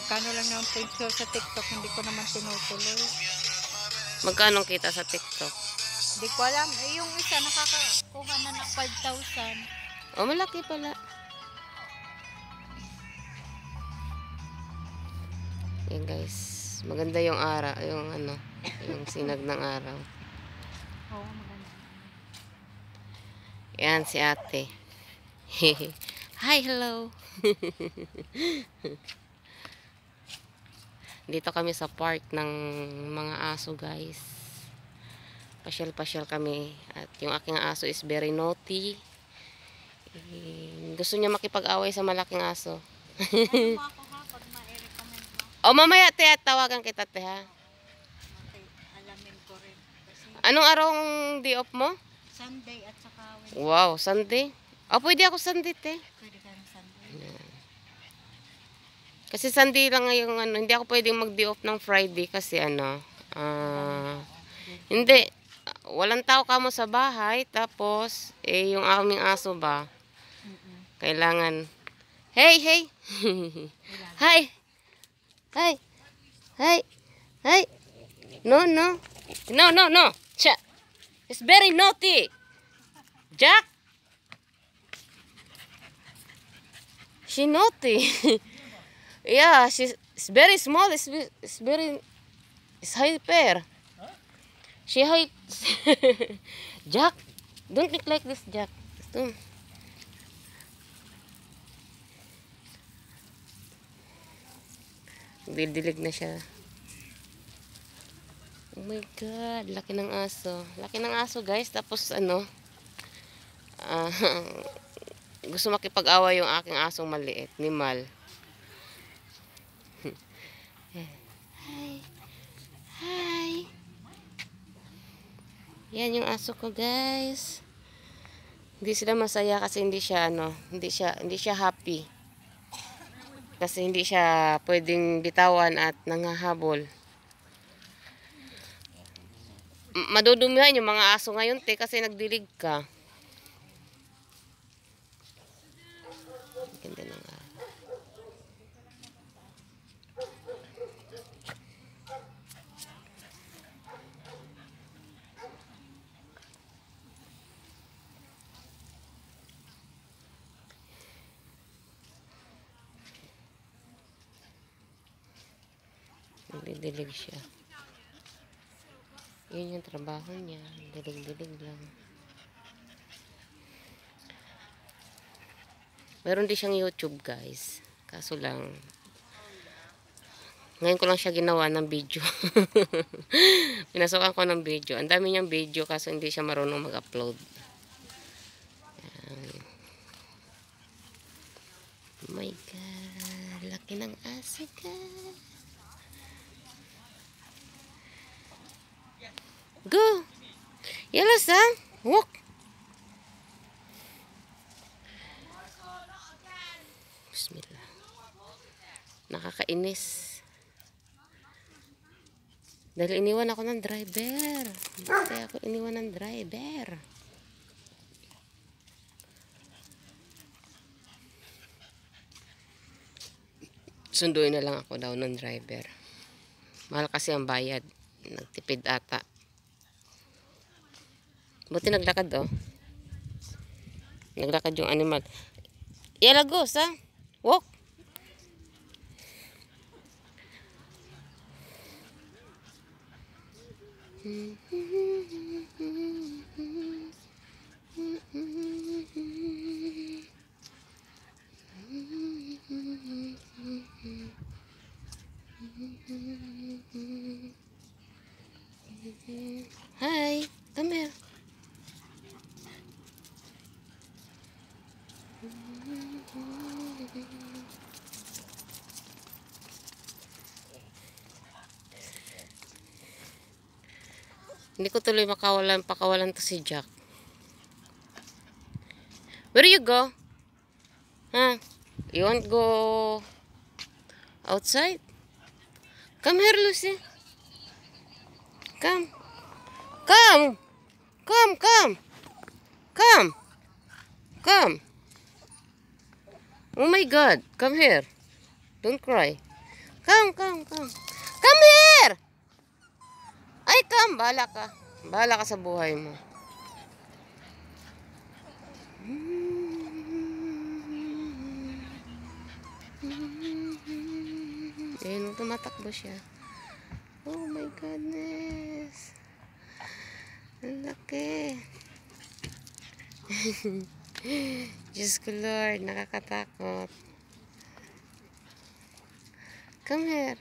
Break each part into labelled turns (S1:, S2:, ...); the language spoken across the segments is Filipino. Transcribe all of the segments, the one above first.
S1: magkano lang naman po sa TikTok, hindi ko naman tinutuloy.
S2: Magkano kita sa TikTok?
S1: Hindi ko alam. Eh, yung isa nakakakuha na ng 5,000.
S2: Oh, malaki pala. Yan guys, maganda yung araw, yung sinag ng araw.
S1: Oo, maganda.
S2: Yan si ate. Hi, hello. Dito kami sa park ng mga aso guys. Pasyal-pasyal kami. At yung aking aso is very naughty. Gusto niya makipag-away sa malaking aso.
S1: Ano mo ako ha, pag ma-recommend mo?
S2: O mamaya te, tawagan kita te ha.
S1: Okay, alamin ko rin. Kasi
S2: Anong araw ang day off mo?
S1: Sunday at saka Wednesday.
S2: Wow, Sunday. O pwede ako Sunday te.
S1: Pwede ka ng Sunday.
S2: Kasi Sunday lang ngayong hindi ako pwedeng mag-day off ng Friday kasi hindi, walang tao kamo sa bahay, tapos, yung aming aso ba, kailangan, hey, hi, hi, hi, no, Cha, it's very naughty, Jack, she naughty. Yeah, she's very small. It's hyper. She hype. Jack, don't look like this, Jack. Ito. Didilig na siya. Oh my God, laki ng aso. Laki ng aso, guys. Tapos gusto makipag-away yung aking asong maliit, ni Mal. Hi. Yan yung aso ko, guys. Hindi sila masaya kasi hindi siya happy. Kasi hindi siya pwedeng bitawan at nanghahabol. Madudumihan yung mga aso ngayon, te, kasi nagdilig ka. Ganda ng araw. Dilig siya. Yun yung trabaho niya. Dilig lang. Meron din siyang YouTube, guys. Kaso lang, ngayon ko lang siya ginawa ng video. Pinasukan ko ng video. Ang dami niyang video kaso hindi siya marunong mag-upload. Oh my God. Laki ng aso, guys. Go! Yalas ha? Walk! Bismillah. Nakakainis. Dahil iniwan ako ng driver. Kaya ako iniwan ng driver. Sunduin na lang ako daw ng driver. Mahal kasi ang bayad. Nagtipid ata. Buti naglakad, oh. Naglakad yung animal. Yalagos, ha? Walk. Hi, come here. Hindi ko tuloy pakawalan to si Jack. Where you go? Huh? You want go outside? Come here, Lucy. Come. Come. Come, come. Come. Come. Oh my God. Come here. Don't cry. Come, come, come. Come here! Ay, come. Bahala ka. Bahala ka sa buhay mo. Ayun, tumatakbo siya. Oh my goodness. Ang laki. Diyos ko Lord, nakakatakot. Come here.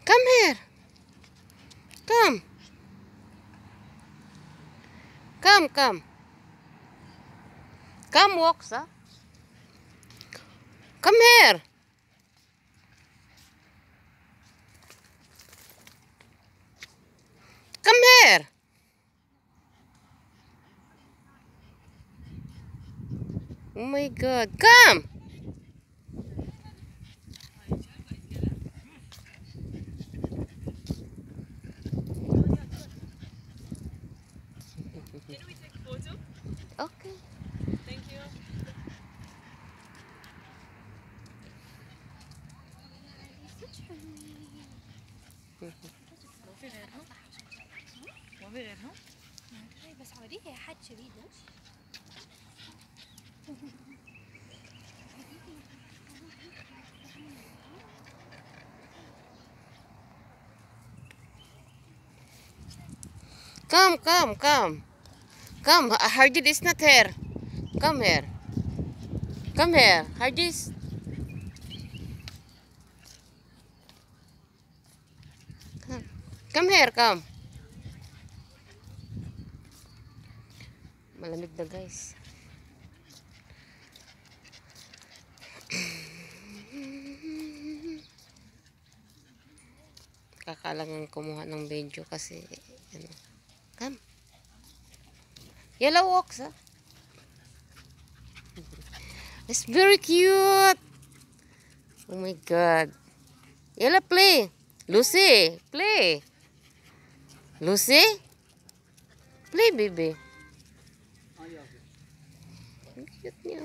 S2: Come here. Come. Come, come. Come walk, sa. Come here. Come here. Oh my God. Come.
S3: Can we take a photo?
S2: Okay.
S3: Thank you. ما في غيرهم؟
S1: بس عوديها يا حد شديدة.
S2: Come, come, come. Come, Hardit is not here. Come here. Come here, Hardis. Come here, come. Malamig na guys. Kakalangan kumuha ng video kasi ano. Come. Yellow walks, ah. It's very cute. Oh my God. Yellow, play. Lucy, play. Lucy? Play, baby. Ang cute niya.